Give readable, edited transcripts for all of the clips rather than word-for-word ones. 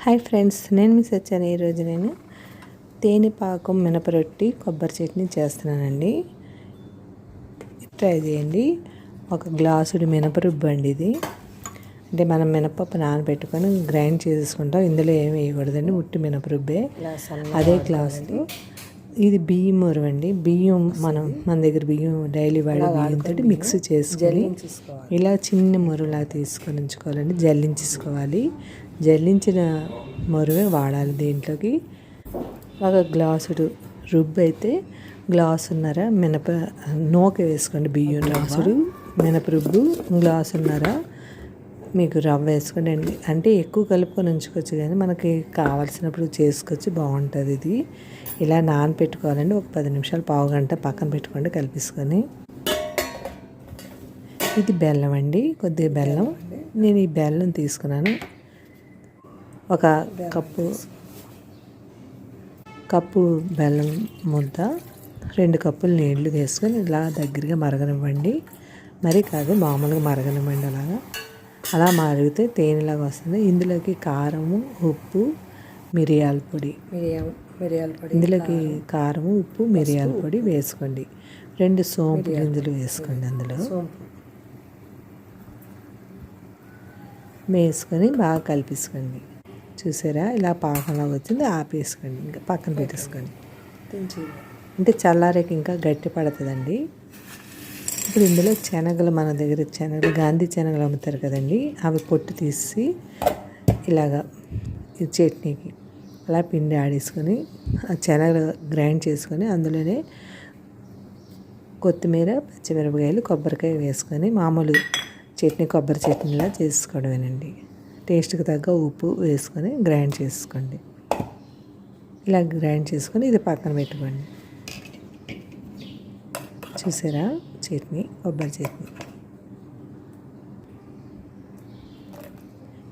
Hi friends, నేను miss వచ్చాను. ఈరోజు నేను తేనెపాకం మినపరొట్టి కొబ్బరి చట్నీ చేస్తున్నానండి. ట్రై చేయండి. ఒక గ్లాసుడు మినపరుబ్బు అండి ఇది. అంటే మనం మినపప్పు నానబెట్టుకొని గ్రైండ్ చేసుకుంటాం. ఇందులో ఏమి వేయకూడదండి, ఉట్టి మినపరుబ్బే. అదే గ్లాసులో ఇది బియ్యం మురవండి. బియ్యం మన దగ్గర బియ్యం డైలీ వాడే బియ్యంతో మిక్స్ చేసుకొని ఇలా చిన్న మురులా తీసుకొని ఉంచుకోవాలండి. జల్లించేసుకోవాలి. జల్లించిన మరువే వాడాలి. దీంట్లోకి ఒక గ్లాసుడు రుబ్బు అయితే గ్లాసున్నర నూక వేసుకోండి. బియ్యం గ్లాసుడు మినపరుబ్బు గ్లాసున్నర మీకు రవ్వ వేసుకోండి అండి. అంటే ఎక్కువ కలుపుకొని ఉంచుకోవచ్చు, కానీ మనకి కావాల్సినప్పుడు చేసుకోవచ్చు. బాగుంటుంది ఇది. ఇలా నానపెట్టుకోవాలండి. ఒక 10 నిమిషాలు, పావు గంట పక్కన పెట్టుకోండి కలిపేసుకొని. ఇది బెల్లం అండి, కొద్దిగా బెల్లం. నేను ఈ బెల్లం తీసుకున్నాను. ఒక కప్పు బెల్లం ముద్ద, 2 కప్పులు నీళ్లు వేసుకొని ఇలా దగ్గరగా మరగనివ్వండి. మరీ కాదు, మామూలుగా మరగనివ్వండి. అలా మరిగితే తేనెలాగా వస్తుంది. ఇందులోకి కారము, ఉప్పు, మిరియాల పొడి ఇందులోకి కారము, ఉప్పు, మిరియాల పొడి వేసుకోండి. 2 సోంపు గింజలు వేసుకోండి. అందులో వేసుకొని బాగా కలిపేసుకోండి. చూసారా, ఇలా పాకంలాగా వచ్చింది. ఆపేసుకోండి, ఇంకా పక్కన పెట్టేసుకోండి. అంటే చల్లారేకి ఇంకా గట్టి పడుతుందండి. ఇప్పుడు ఇందులో శనగలు, మన దగ్గర శనగలు గాంధీ శనగలు అమ్ముతారు కదండి, అవి పొట్టు తీసి ఇలాగా ఈ చట్నీకి అలా పిండి ఆడేసుకొని ఆ శనగలు గ్రైండ్ చేసుకొని అందులోనే కొత్తిమీర, పచ్చిమిరపకాయలు, కొబ్బరికాయ వేసుకొని మామూలు చట్నీ, కొబ్బరి చట్నీలా చేసుకోవడమేనండి. టేస్ట్కి తగ్గ ఉప్పు వేసుకొని గ్రైండ్ చేసుకోండి. ఇలా గ్రైండ్ చేసుకొని ఇది పక్కన పెట్టుకోండి. చూసారా, చట్నీ, కొబ్బరి చట్నీ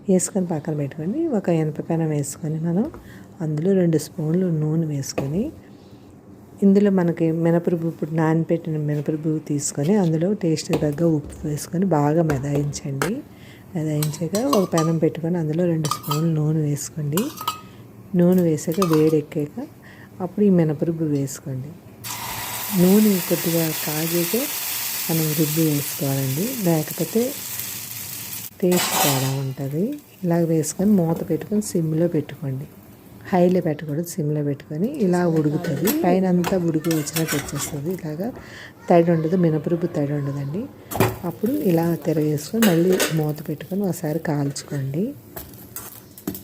వేసుకొని పక్కన పెట్టుకోండి. ఒక ఎనపపెనం వేసుకొని మనం అందులో 2 స్పూన్లు నూనె వేసుకొని, ఇందులో మనకి మినపరుబ్బు, ఇప్పుడు నానబెట్టిన మినపరుబ్బు తీసుకొని అందులో టేస్ట్కి తగ్గ ఉప్పు వేసుకొని బాగా మెదాయించండి. మెదాయించాక ఒక పెనం పెట్టుకొని అందులో 2 స్పూన్లు నూనె వేసుకోండి. నూనె వేసాక వేడెక్కాక అప్పుడు ఈ మినపరుబ్బు వేసుకోండి. నూనె కొద్దిగా కాగాక మనం రుబ్బు వేసుకోవాలండి, లేకపోతే టేస్ట్ తేడా ఉంటుంది. ఇలాగ వేసుకొని మూత పెట్టుకొని సిమ్లో పెట్టుకోండి. హైలో పెట్టకూడదు, సిమ్లో పెట్టుకొని ఇలా ఉడుకుతుంది. పైన అంతా ఉడికి వచ్చినట్టు వచ్చేస్తుంది. ఇలాగా తడి ఉండదు, మినపరుబ్బు తడి ఉండదండి. అప్పుడు ఇలా తిరగేసుకొని మళ్ళీ మూత పెట్టుకొని ఒకసారి కాల్చుకోండి.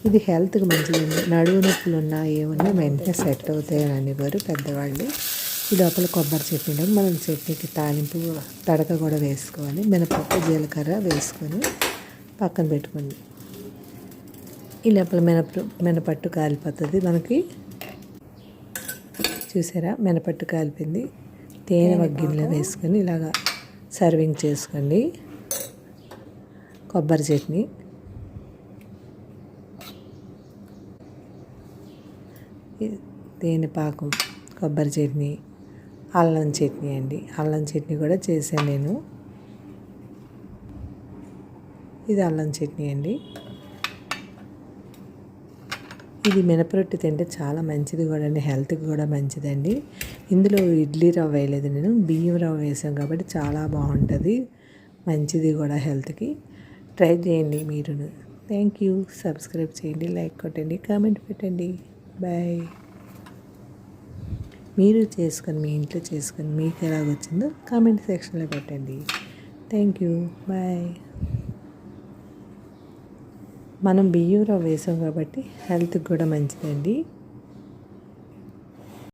ఇది హెల్త్కి మంచిదండి. నడుము నొప్పులు ఉన్నా ఏమన్నా వెంటనే సెట్ అవుతాయని అనేవారు పెద్దవాళ్ళు. ఈ లోపల కొబ్బరి చట్నీలో మనం చట్నీకి తాలింపు తడక కూడా వేసుకోవాలి. మినపప్పు, జీలకర్ర వేసుకొని పక్కన పెట్టుకోండి. ఈ లోపల మినపట్టు కాలిపోతుంది మనకి. చూసారా, మినపట్టు కాలిపోయింది. తేనె ఒక గిన్నెలో వేసుకొని ఇలాగా సర్వింగ్ చేసుకోండి. కొబ్బరి చట్నీ, తేనె పాకం, కొబ్బరి చట్నీ, అల్లం చట్నీ అండి. అల్లం చట్నీ కూడా చేశాను నేను. ఇది అల్లం చట్నీ అండి. ఇది మినపరొట్టి తింటే చాలా మంచిది కూడా అండి, హెల్త్కి కూడా మంచిదండి. ఇందులో ఇడ్లీ రవ్వ వేయలేదు నేను, బియ్యం రవ్వ వేసాం కాబట్టి చాలా బాగుంటుంది, మంచిది కూడా హెల్త్కి. ట్రై చేయండి మీరును. Thank you. సబ్స్క్రైబ్ చేయండి, లైక్ కొట్టండి, కామెంట్ పెట్టండి. బాయ్. మీరు చేసుకొని, మీ ఇంట్లో చేసుకొని మీకు ఎలాగొచ్చిందో కామెంట్ సెక్షన్లో పెట్టండి. Thank you. బాయ్. మనం బియ్యం రవ్వ వేసాం కాబట్టి హెల్త్కి కూడా మంచిదండి.